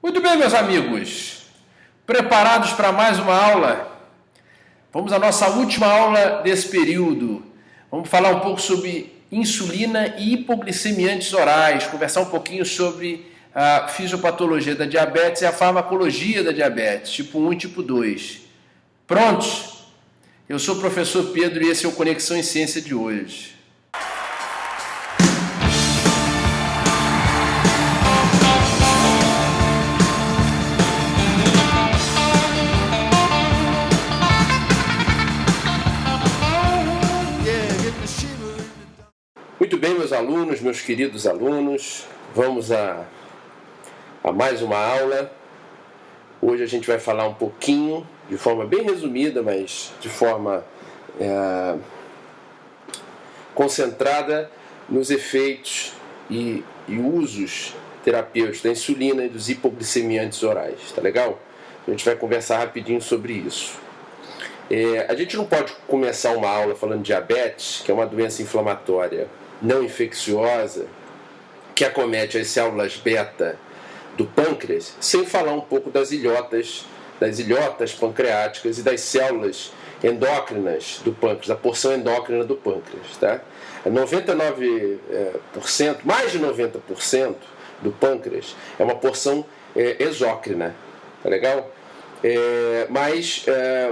Muito bem, meus amigos. Preparados para mais uma aula? Vamos à nossa última aula desse período. Vamos falar um pouco sobre insulina e hipoglicemia antes orais, conversar um pouquinho sobre a fisiopatologia da diabetes e a farmacologia da diabetes, tipo 1 e tipo 2. Prontos? Eu sou o professor Pedro e esse é o Conexão em Ciência de hoje. Muito bem, meus alunos, meus queridos alunos, vamos a mais uma aula. Hoje a gente vai falar um pouquinho, de forma bem resumida, mas de forma concentrada nos efeitos e usos terapêuticos da insulina e dos hipoglicemiantes orais, tá legal? A gente vai conversar rapidinho sobre isso. A gente não pode começar uma aula falando de diabetes, que é uma doença inflamatória não infecciosa, que acomete as células beta do pâncreas, sem falar um pouco das ilhotas pancreáticas e das células endócrinas do pâncreas, da porção endócrina do pâncreas. Tá? 99%, mais de 90% do pâncreas é uma porção exócrina, tá legal? Mas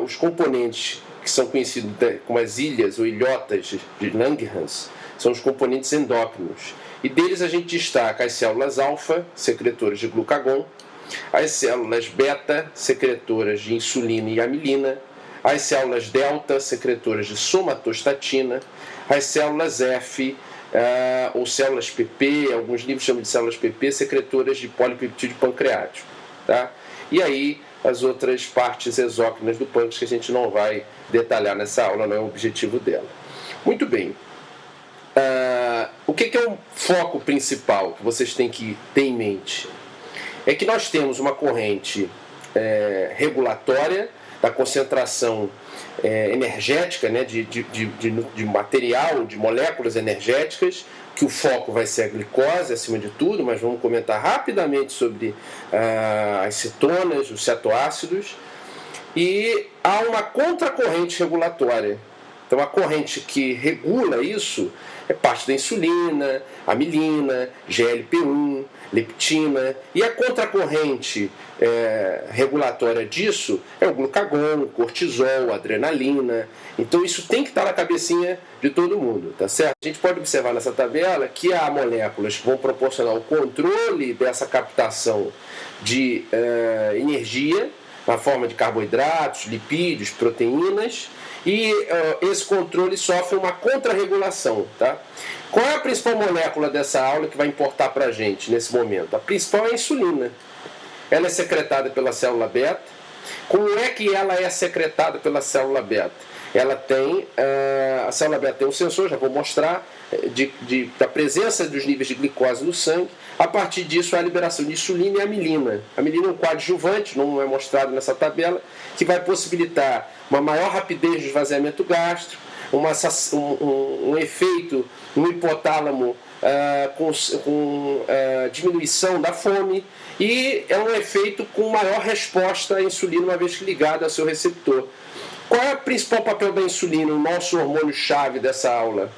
os componentes que são conhecidos como as ilhas ou ilhotas de Langerhans são os componentes endócrinos. E deles a gente destaca as células alfa, secretoras de glucagon, as células beta, secretoras de insulina e amilina, as células delta, secretoras de somatostatina, as células F, ou células PP, alguns livros chamam de células PP, secretoras de polipeptídeo pancreático. Tá? E aí as outras partes exócrinas do pâncreas que a gente não vai detalhar nessa aula, não é o objetivo dela. Muito bem. O que é o foco principal que vocês têm que ter em mente? É que nós temos uma corrente regulatória da concentração energética, né, de material, de moléculas energéticas, que o foco vai ser a glicose acima de tudo, mas vamos comentar rapidamente sobre as cetonas, os cetoácidos, e há uma contracorrente regulatória. Então a corrente que regula isso é parte da insulina, amilina, GLP-1, leptina, e a contracorrente regulatória disso é o glucagon, o cortisol, a adrenalina. Então isso tem que estar na cabecinha de todo mundo, tá certo? A gente pode observar nessa tabela que há moléculas que vão proporcionar o controle dessa captação de energia na forma de carboidratos, lipídios, proteínas, e esse controle sofre uma contrarregulação. Tá? Qual é a principal molécula dessa aula que vai importar para a gente nesse momento? A principal é a insulina. Ela é secretada pela célula beta. Como é que ela é secretada pela célula beta? Ela tem, a célula beta tem um sensor, já vou mostrar, da presença dos níveis de glicose no sangue. A partir disso, há a liberação de insulina e amilina. A amilina é um coadjuvante, não é mostrado nessa tabela, que vai possibilitar uma maior rapidez do esvaziamento gástrico, um efeito no hipotálamo com diminuição da fome, e é um efeito com maior resposta à insulina, uma vez que ligada ao seu receptor. Qual é o principal papel da insulina, o nosso hormônio-chave dessa aula?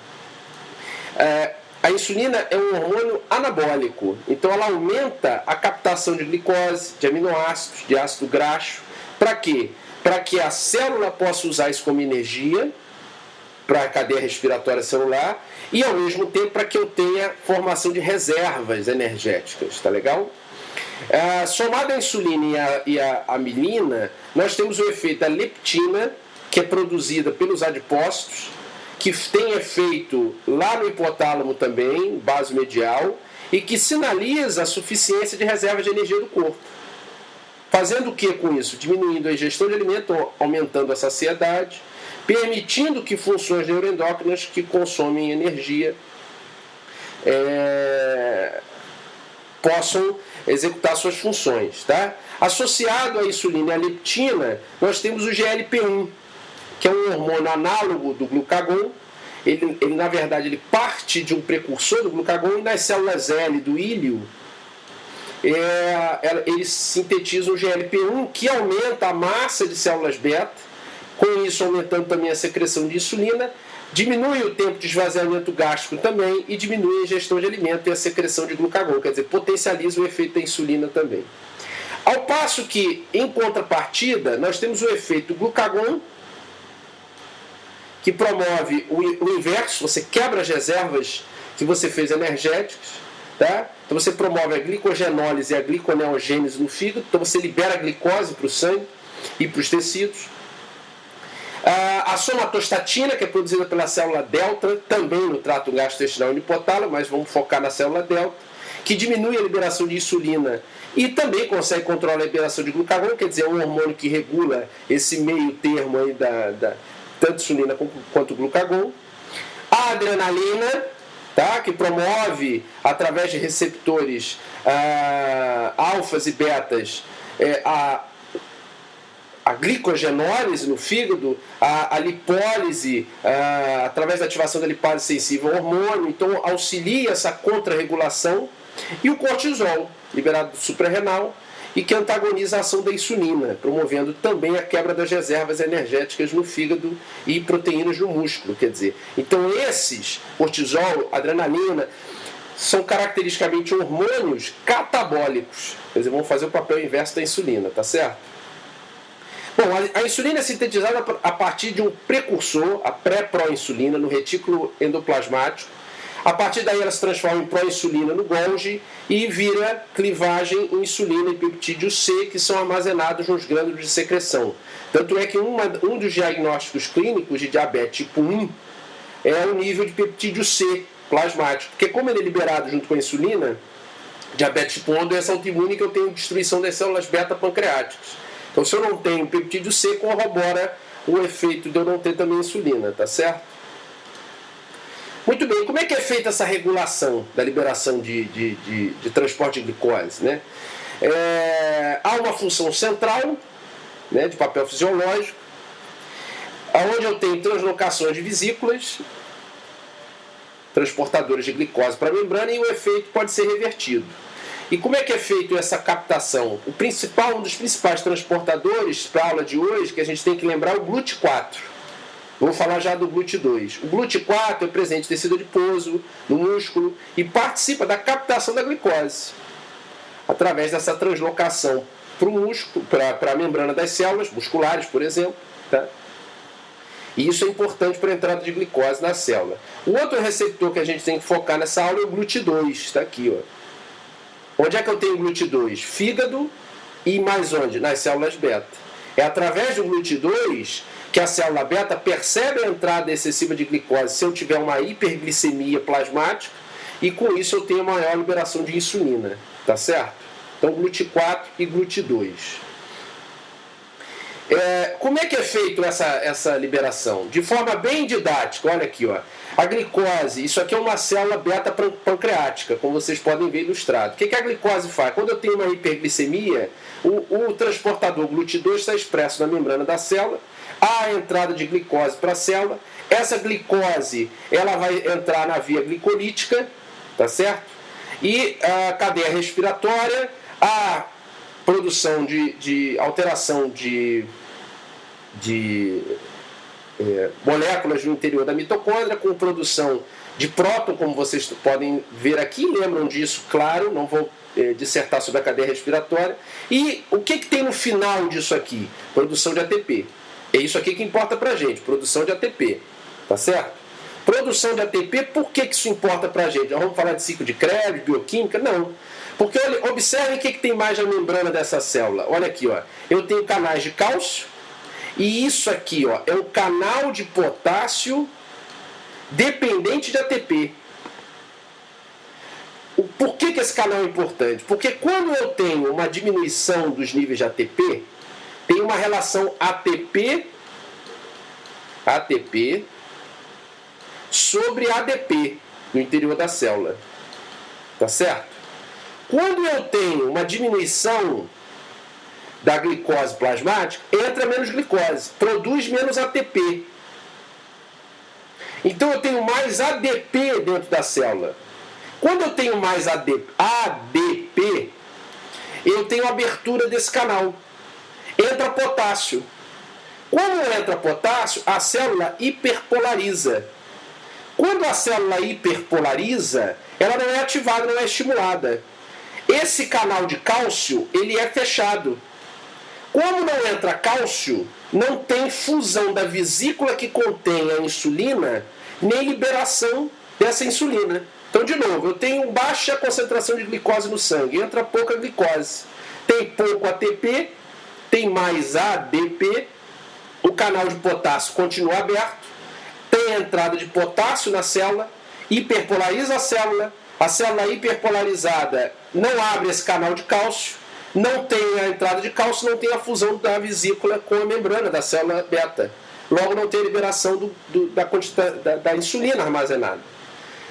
A insulina é um hormônio anabólico, então ela aumenta a captação de glicose, de aminoácidos, de ácido graxo. Para quê? Para que a célula possa usar isso como energia para a cadeia respiratória celular e, ao mesmo tempo, para que eu tenha formação de reservas energéticas, tá legal? Somado à insulina e à amilina, nós temos o efeito da leptina, que é produzida pelos adipócitos, que tem efeito lá no hipotálamo também, base medial, e que sinaliza a suficiência de reserva de energia do corpo. Fazendo o que com isso? Diminuindo a ingestão de alimento, aumentando a saciedade, permitindo que funções neuroendócrinas que consomem energia possam executar suas funções. Tá? Associado à insulina e à leptina, nós temos o GLP-1, que é um hormônio análogo do glucagon. Ele, na verdade, ele parte de um precursor do glucagon, e nas células L do íleo eles sintetizam o GLP-1, que aumenta a massa de células beta, com isso aumentando também a secreção de insulina, diminui o tempo de esvaziamento gástrico também e diminui a ingestão de alimento e a secreção de glucagon, quer dizer, potencializa o efeito da insulina também. Ao passo que, em contrapartida, nós temos o efeito glucagon, que promove o inverso, você quebra as reservas que você fez energéticas, tá? Então você promove a glicogenólise e a gliconeogênese no fígado, então você libera a glicose para o sangue e para os tecidos. A somatostatina, que é produzida pela célula delta, também no trato gastrointestinal e no hipotálamo, mas vamos focar na célula delta, que diminui a liberação de insulina e também consegue controlar a liberação de glucagon, quer dizer, é um hormônio que regula esse meio termo aí tanto insulina quanto glucagon. A adrenalina, tá, que promove, através de receptores alfas e betas, a glicogenólise no fígado, a lipólise, através da ativação da lipase sensível ao hormônio, então auxilia essa contrarregulação, e o cortisol, liberado do suprarrenal, e que antagoniza a ação da insulina, promovendo também a quebra das reservas energéticas no fígado e proteínas no músculo, quer dizer. Então esses, cortisol, adrenalina, são caracteristicamente hormônios catabólicos, quer dizer, vão fazer o papel inverso da insulina, tá certo? Bom, a insulina é sintetizada a partir de um precursor, a pré-proinsulina, no retículo endoplasmático. A partir daí ela se transforma em proinsulina no Golgi e vira clivagem em insulina e peptídeo C, que são armazenados nos grânulos de secreção. Tanto é que um dos diagnósticos clínicos de diabetes tipo 1 é o nível de peptídeo C plasmático, porque como ele é liberado junto com a insulina, diabetes tipo 1 é uma doença autoimune que eu tenho destruição das células beta pancreáticas. Então se eu não tenho peptídeo C, corrobora o efeito de eu não ter também insulina, tá certo? Muito bem, como é que é feita essa regulação da liberação de transporte de glicose, né? Há uma função central, né, de papel fisiológico, onde eu tenho translocações de vesículas, transportadores de glicose para a membrana, e o efeito pode ser revertido. E como é que é feita essa captação? Um dos principais transportadores para a aula de hoje, que a gente tem que lembrar, é o GLUT4. Vamos falar já do GLUT2. O GLUT4 é presente no tecido adiposo, no músculo, e participa da captação da glicose, através dessa translocação para o músculo, para a membrana das células musculares, por exemplo. Tá? E isso é importante para a entrada de glicose na célula. O outro receptor que a gente tem que focar nessa aula é o GLUT2. Está aqui, ó. Onde é que eu tenho GLUT2? Fígado e mais onde? Nas células beta. É através do GLUT2 que a célula beta percebe a entrada excessiva de glicose se eu tiver uma hiperglicemia plasmática, e com isso eu tenho maior liberação de insulina. Tá certo? Então GLUT4 e GLUT2. Como é que é feito essa liberação? De forma bem didática, olha aqui, ó. A glicose, isso aqui é uma célula beta pancreática, como vocês podem ver ilustrado. O que a glicose faz? Quando eu tenho uma hiperglicemia, o transportador GLUT2 está expresso na membrana da célula, há a entrada de glicose para a célula, essa glicose ela vai entrar na via glicolítica, tá certo? E a cadeia respiratória, a produção de alteração de moléculas no interior da mitocôndria, com produção de próton, como vocês podem ver aqui, lembram disso, claro, não vou dissertar sobre a cadeia respiratória. E o que tem no final disso aqui? Produção de ATP. É isso aqui que importa pra gente, produção de ATP, tá certo? Produção de ATP, por que isso importa pra gente? Nós vamos falar de ciclo de Krebs, bioquímica? Não. Porque observem o que tem mais na membrana dessa célula. Olha aqui, ó. Eu tenho canais de cálcio, e isso aqui, ó, é um canal de potássio dependente de ATP. Por que esse canal é importante? Porque quando eu tenho uma diminuição dos níveis de ATP, tem uma relação ATP sobre ADP no interior da célula. Tá certo? Quando eu tenho uma diminuição da glicose plasmática, entra menos glicose, produz menos ATP. Então eu tenho mais ADP dentro da célula. Quando eu tenho mais ADP, eu tenho abertura desse canal. Entra potássio. Quando entra potássio, a célula hiperpolariza. Quando a célula hiperpolariza, ela não é ativada, não é estimulada. Esse canal de cálcio, ele é fechado. Como não entra cálcio, não tem fusão da vesícula que contém a insulina, nem liberação dessa insulina. Então, de novo, eu tenho baixa concentração de glicose no sangue, entra pouca glicose. Tem pouco ATP, tem mais ADP, o canal de potássio continua aberto, tem a entrada de potássio na célula, hiperpolariza a célula hiperpolarizada não abre esse canal de cálcio, não tem a entrada de cálcio, não tem a fusão da vesícula com a membrana da célula beta. Logo, não tem a liberação da insulina armazenada.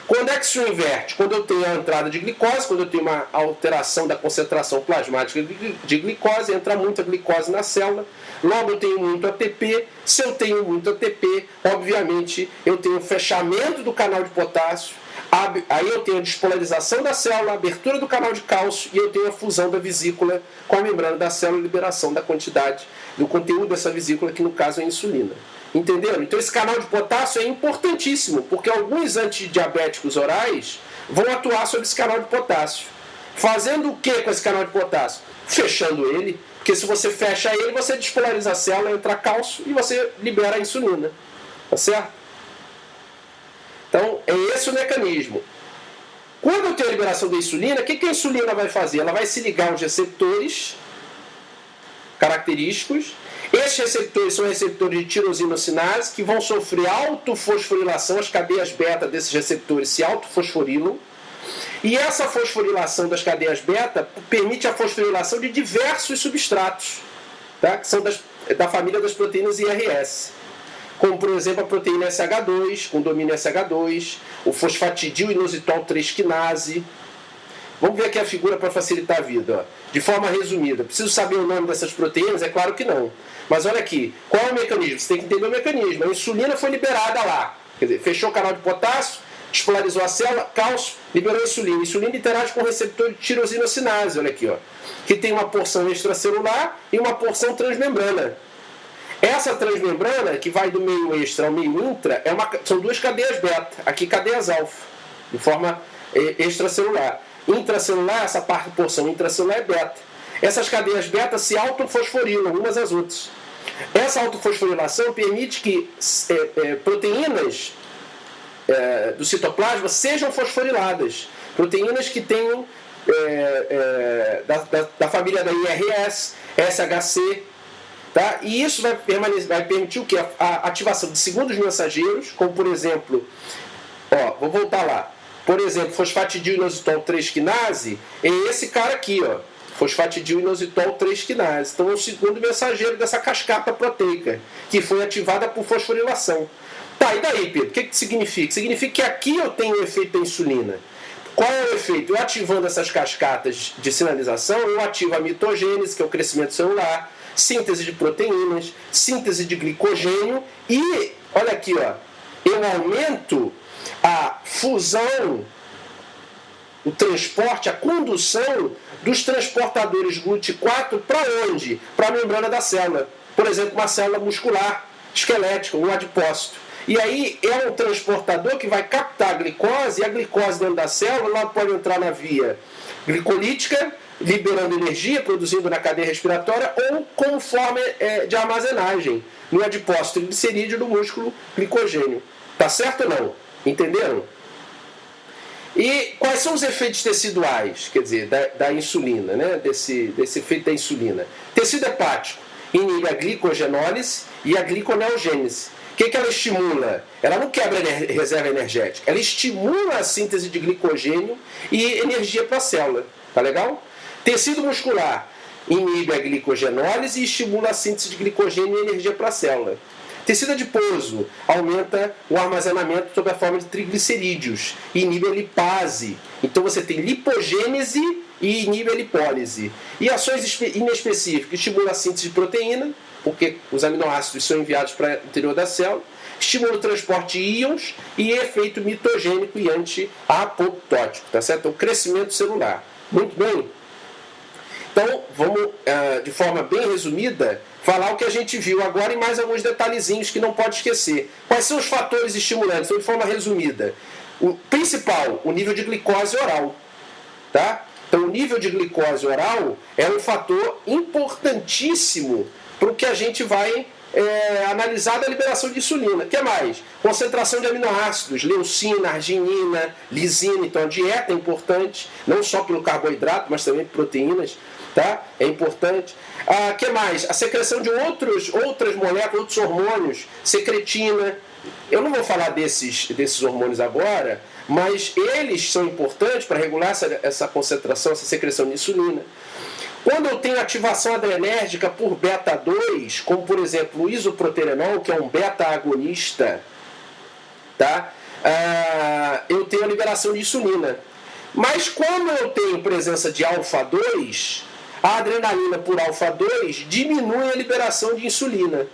Quando é que isso inverte? Quando eu tenho a entrada de glicose, quando eu tenho uma alteração da concentração plasmática de glicose, entra muita glicose na célula, logo eu tenho muito ATP. Se eu tenho muito ATP, obviamente eu tenho o fechamento do canal de potássio, aí eu tenho a despolarização da célula, a abertura do canal de cálcio e eu tenho a fusão da vesícula com a membrana da célula e liberação da quantidade do conteúdo dessa vesícula, que no caso é a insulina. Entenderam? Então esse canal de potássio é importantíssimo, porque alguns antidiabéticos orais vão atuar sobre esse canal de potássio. Fazendo o que com esse canal de potássio? Fechando ele, porque se você fecha ele, você despolariza a célula, entra cálcio e você libera a insulina. Tá certo? Então é esse o mecanismo. Quando eu tenho a liberação da insulina, o que a insulina vai fazer? Ela vai se ligar aos receptores característicos. Esses receptores são receptores de tirosinocinase que vão sofrer autofosforilação, as cadeias beta desses receptores se autofosforilam. E essa fosforilação das cadeias beta permite a fosforilação de diversos substratos, tá? Que são da família das proteínas IRS. Como, por exemplo, a proteína SH2, com domínio SH2, o fosfatidil inositol 3-quinase. Vamos ver aqui a figura para facilitar a vida. Ó. De forma resumida, preciso saber o nome dessas proteínas? É claro que não. Mas olha aqui, qual é o mecanismo? Você tem que entender o mecanismo. A insulina foi liberada lá, quer dizer, fechou o canal de potássio, despolarizou a célula, cálcio, liberou a insulina. A insulina interage com o receptor de tirosinocinase, olha aqui, ó, que tem uma porção extracelular e uma porção transmembrana. Essa transmembrana, que vai do meio extra ao meio intra, são duas cadeias beta, aqui cadeias alfa, de forma extracelular. Intracelular, essa porção intracelular é beta. Essas cadeias beta se autofosforilam umas às outras. Essa autofosforilação permite que proteínas do citoplasma sejam fosforiladas. Proteínas que tenham da família da IRS, SHC. Tá? E isso vai permitir o quê? A ativação de segundos mensageiros, como por exemplo, vou voltar lá. Por exemplo, fosfatidil inositol 3-quinase é esse cara aqui, ó. Fosfatidil inositol 3-quinase. Então é o segundo mensageiro dessa cascata proteica, que foi ativada por fosforilação. Tá, e daí, Pedro? O que significa? Significa que aqui eu tenho o efeito da insulina. Qual é o efeito? Eu ativando essas cascatas de sinalização, eu ativo a mitogênese, que é o crescimento celular, síntese de proteínas, síntese de glicogênio e, olha aqui, ó, eu aumento a fusão, o transporte, a condução dos transportadores GLUT4 para onde? Para a membrana da célula. Por exemplo, uma célula muscular, esquelética, um adipócito. E aí é um transportador que vai captar a glicose, e a glicose dentro da célula ela pode entrar na via glicolítica, liberando energia, produzindo na cadeia respiratória, ou como forma de armazenagem no adipócito glicerídeo do músculo glicogênio. Tá certo ou não? Entenderam? E quais são os efeitos teciduais, quer dizer, da insulina, né? desse efeito da insulina? Tecido hepático inibe a glicogenólise e a gliconeogênese. O que ela estimula? Ela não quebra a reserva energética, ela estimula a síntese de glicogênio e energia para a célula. Tá legal? Tecido muscular inibe a glicogenólise e estimula a síntese de glicogênio e energia para a célula. Tecido adiposo aumenta o armazenamento sob a forma de triglicerídeos e inibe a lipase. Então você tem lipogênese e inibe a lipólise. E ações inespecíficas estimula a síntese de proteína, porque os aminoácidos são enviados para o interior da célula, estimula o transporte de íons e efeito mitogênico e anti-apoptótico, tá certo? Então, crescimento celular. Muito bem. Então, vamos, de forma bem resumida, falar o que a gente viu agora e mais alguns detalhezinhos que não pode esquecer. Quais são os fatores estimulantes? Então, de forma resumida, o principal, o nível de glicose oral. Tá? Então, o nível de glicose oral é um fator importantíssimo para o que a gente vai analisar da liberação de insulina. O que mais? Concentração de aminoácidos, leucina, arginina, lisina. Então, a dieta é importante, não só pelo carboidrato, mas também por proteínas. Tá? É importante. O que mais? A secreção de outras moléculas, outros hormônios, secretina. Eu não vou falar desses hormônios agora, mas eles são importantes para regular essa concentração, essa secreção de insulina. Quando eu tenho ativação adrenérgica por beta-2, como por exemplo o isoproterenol, que é um beta-agonista, tá? Eu tenho a liberação de insulina. Mas quando eu tenho presença de alfa-2, a adrenalina por alfa-2 diminui a liberação de insulina.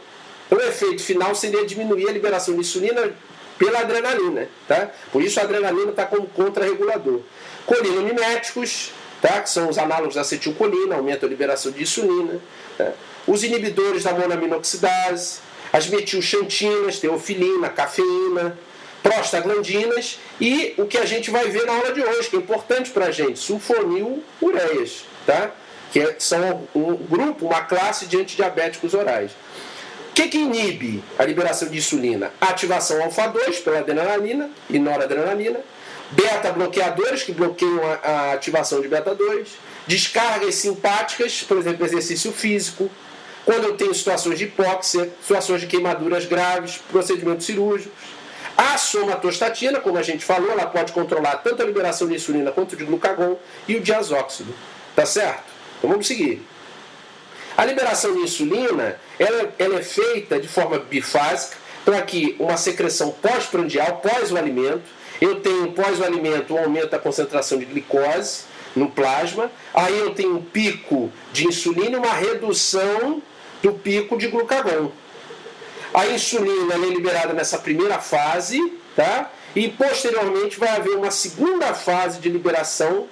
Então o efeito final seria diminuir a liberação de insulina pela adrenalina. Tá? Por isso a adrenalina está como contrarregulador. Colinamiméticos, tá? Que são os análogos da acetilcolina, aumentam a liberação de insulina. Tá? Os inibidores da monoaminoxidase, as metilxantinas, teofilina, cafeína, prostaglandinas e o que a gente vai ver na aula de hoje, que é importante para a gente, sulfonilureias, tá? Que são um grupo, uma classe de antidiabéticos orais. O que inibe a liberação de insulina? A ativação alfa-2 pela adrenalina e noradrenalina, beta-bloqueadores que bloqueiam a ativação de beta-2, descargas simpáticas, por exemplo, exercício físico, quando eu tenho situações de hipóxia, situações de queimaduras graves, procedimentos cirúrgicos. A somatostatina, como a gente falou, ela pode controlar tanto a liberação de insulina quanto de glucagon e o diazóxido. Tá certo? Então vamos seguir. A liberação de insulina ela é feita de forma bifásica, para que uma secreção pós-prandial, pós o alimento, eu tenho pós o alimento um aumento da concentração de glicose no plasma, aí eu tenho um pico de insulina e uma redução do pico de glucagon. A insulina é liberada nessa primeira fase, tá? E posteriormente vai haver uma segunda fase de liberação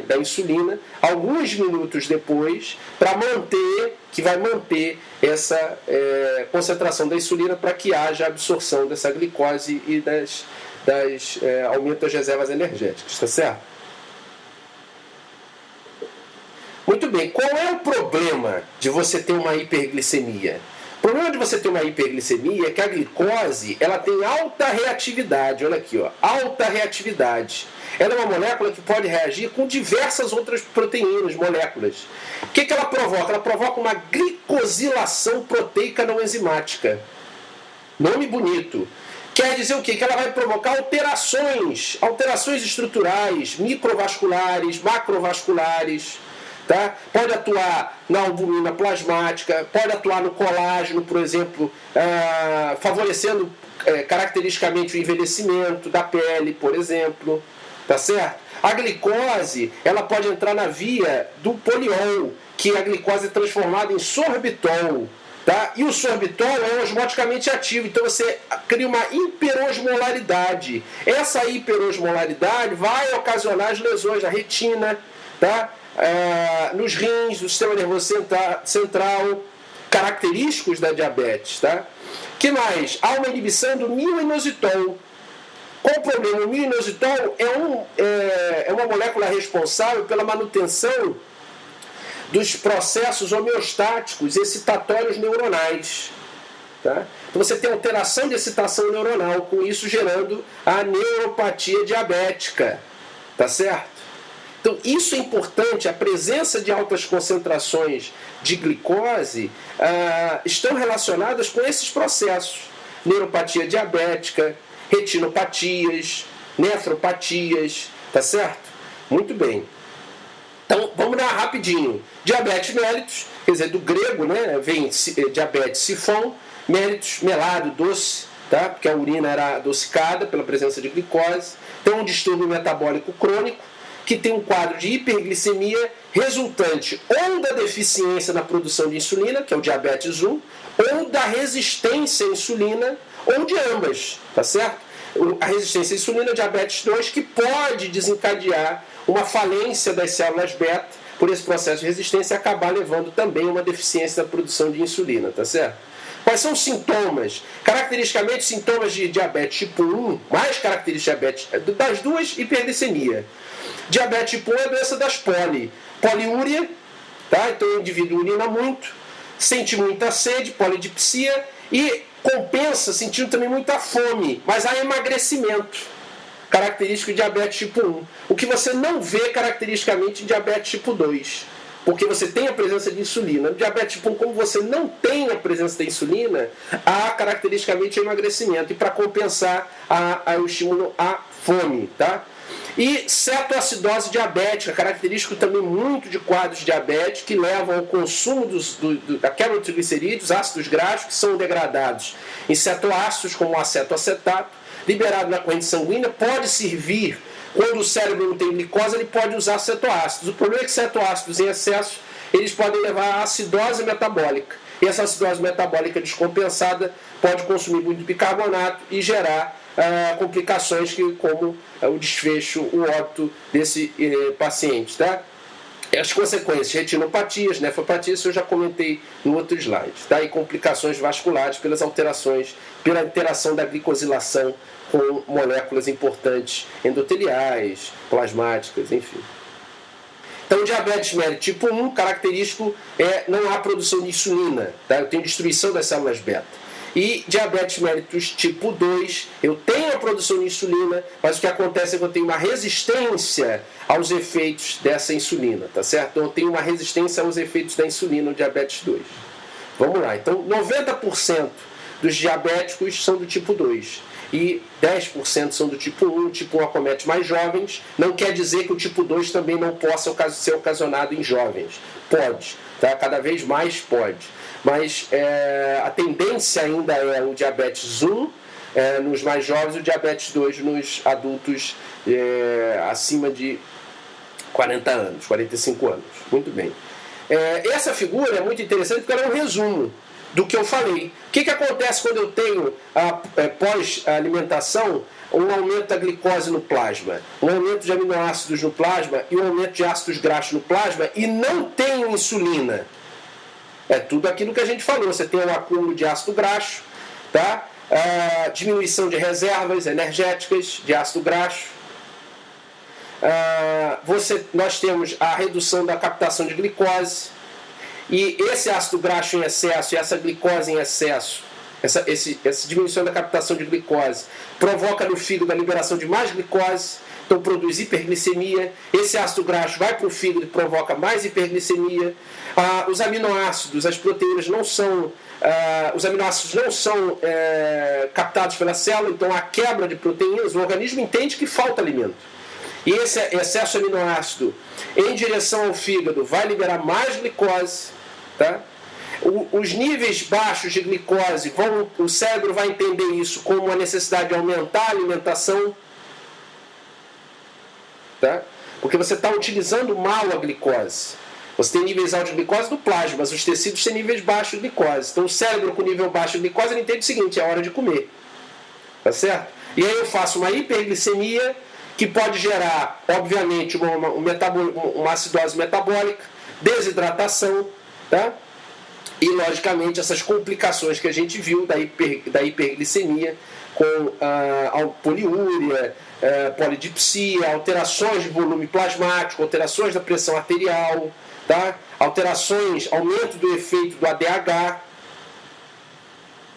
da insulina, alguns minutos depois, que vai manter essa concentração da insulina para que haja absorção dessa glicose e aumento das reservas energéticas, tá certo? Muito bem, qual é o problema de você ter uma hiperglicemia? O problema de você ter uma hiperglicemia é que a glicose ela tem alta reatividade. Olha aqui, ó, alta reatividade. Ela é uma molécula que pode reagir com diversas outras proteínas, moléculas. O que ela provoca? Ela provoca uma glicosilação proteica não enzimática. Nome bonito. Quer dizer o quê? Que ela vai provocar alterações estruturais, microvasculares, macrovasculares. Tá? Pode atuar na albumina plasmática, pode atuar no colágeno, por exemplo, favorecendo caracteristicamente o envelhecimento da pele, por exemplo. Tá certo? A glicose ela pode entrar na via do poliol, que a glicose é transformada em sorbitol. Tá? E o sorbitol é osmoticamente ativo, então você cria uma hiperosmolaridade. Essa hiperosmolaridade vai ocasionar as lesões da retina, tá? Nos rins, no sistema nervoso central, característicos da diabetes. Tá? Que mais? Há uma inibição do mioinositol. Qual o problema? O mioinositol é uma molécula responsável pela manutenção dos processos homeostáticos excitatórios neuronais. Tá? Então você tem alteração de excitação neuronal, com isso gerando a neuropatia diabética. Tá certo? Então, isso é importante, a presença de altas concentrações de glicose estão relacionadas com esses processos. Neuropatia diabética, retinopatias, nefropatias, tá certo? Muito bem. Então, vamos dar rapidinho. Diabetes mellitus, quer dizer, do grego, né, vem diabetes sifon, mellitus, melado, doce, tá? Porque a urina era adocicada pela presença de glicose. Então, um distúrbio metabólico crônico, que tem um quadro de hiperglicemia resultante ou da deficiência na produção de insulina, que é o diabetes 1, ou da resistência à insulina, ou de ambas, tá certo? a resistência à insulina, diabetes 2, que pode desencadear uma falência das células beta por esse processo de resistência e acabar levando também a uma deficiência da produção de insulina, tá certo? Quais são os sintomas? Caracteristicamente, sintomas de diabetes tipo 1, mais características de diabetes, das duas, hiperglicemia. Diabetes tipo 1 é a doença das poliúria, tá? Então o indivíduo urina muito, sente muita sede, polidipsia, e compensa sentindo também muita fome, mas há emagrecimento, característico de diabetes tipo 1. O que você não vê caracteristicamente em diabetes tipo 2, porque você tem a presença de insulina. No diabetes tipo 1, como você não tem a presença da insulina, há caracteristicamente emagrecimento, e para compensar há o estímulo à fome, tá? E cetoacidose diabética, característico também muito de quadros de diabetes que levam ao consumo da quebra de triglicerídeos, ácidos graxos, que são degradados em cetoácidos, como o acetoacetato, liberado na corrente sanguínea, pode servir, quando o cérebro não tem glicose, ele pode usar cetoácidos. O problema é que cetoácidos em excesso, eles podem levar à acidose metabólica. E essa acidose metabólica descompensada pode consumir muito bicarbonato e gerar complicações como o desfecho, o óbito desse paciente, tá? As consequências, retinopatias, nefropatias, isso eu já comentei no outro slide, tá? E complicações vasculares pelas alterações, pela interação da glicosilação com moléculas importantes endoteliais, plasmáticas, enfim. Então, diabetes mellitus tipo 1, característico não há produção de insulina, tá? Eu tenho destruição das células beta. E diabetes mellitus tipo 2, eu tenho a produção de insulina, mas o que acontece é que eu tenho uma resistência aos efeitos dessa insulina, tá certo? Então eu tenho uma resistência aos efeitos da insulina no diabetes 2. Vamos lá, então 90% dos diabéticos são do tipo 2 e 10% são do tipo 1. O tipo 1 acomete mais jovens, não quer dizer que o tipo 2 também não possa ser ocasionado em jovens. Pode, tá? Cada vez mais pode. Mas a tendência ainda é o diabetes 1 nos mais jovens e o diabetes 2 nos adultos acima de 40 anos, 45 anos. Muito bem. Essa figura é muito interessante porque ela é um resumo do que eu falei. O que acontece quando eu tenho, pós-alimentação, um aumento da glicose no plasma, um aumento de aminoácidos no plasma e um aumento de ácidos graxos no plasma e não tenho insulina? É tudo aquilo que a gente falou. Você tem um acúmulo de ácido graxo, tá? Diminuição de reservas energéticas de ácido graxo. Nós temos a redução da captação de glicose. E esse ácido graxo em excesso e essa glicose em excesso, essa diminuição da captação de glicose, provoca no fígado a liberação de mais glicose, então produz hiperglicemia. Esse ácido graxo vai para o fígado e provoca mais hiperglicemia. Os aminoácidos, as proteínas não são, os aminoácidos não são captados pela célula, então há quebra de proteínas, o organismo entende que falta alimento. E esse excesso de aminoácido em direção ao fígado vai liberar mais glicose, tá? Os níveis baixos de glicose, o cérebro vai entender isso como uma necessidade de aumentar a alimentação, tá? Porque você está utilizando mal a glicose. Você tem níveis altos de glicose no plasma, mas os tecidos têm níveis baixos de glicose. Então o cérebro com nível baixo de glicose ele entende o seguinte: é hora de comer. Tá certo? E aí eu faço uma hiperglicemia que pode gerar, obviamente, uma acidose metabólica, desidratação, tá? E, logicamente, essas complicações que a gente viu da hiperglicemia, com poliúria, polidipsia, alterações de volume plasmático, alterações da pressão arterial, tá? Alterações, aumento do efeito do ADH,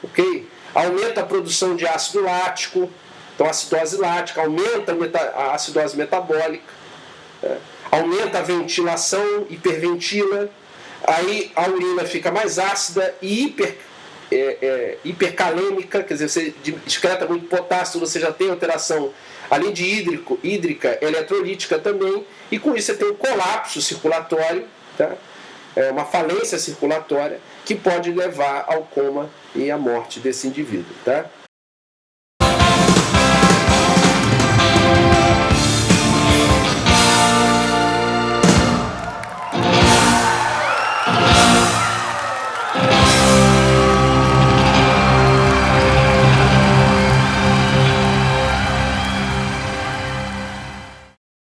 ok? Aumenta a produção de ácido lático, então a acidose lática, aumenta a acidose metabólica, aumenta a ventilação, hiperventila, aí a urina fica mais ácida e hipercalêmica, quer dizer, você excreta muito potássio, você já tem alteração, além de hídrica, eletrolítica também, e com isso você tem um colapso circulatório, tá? Uma falência circulatória que pode levar ao coma e à morte desse indivíduo, tá?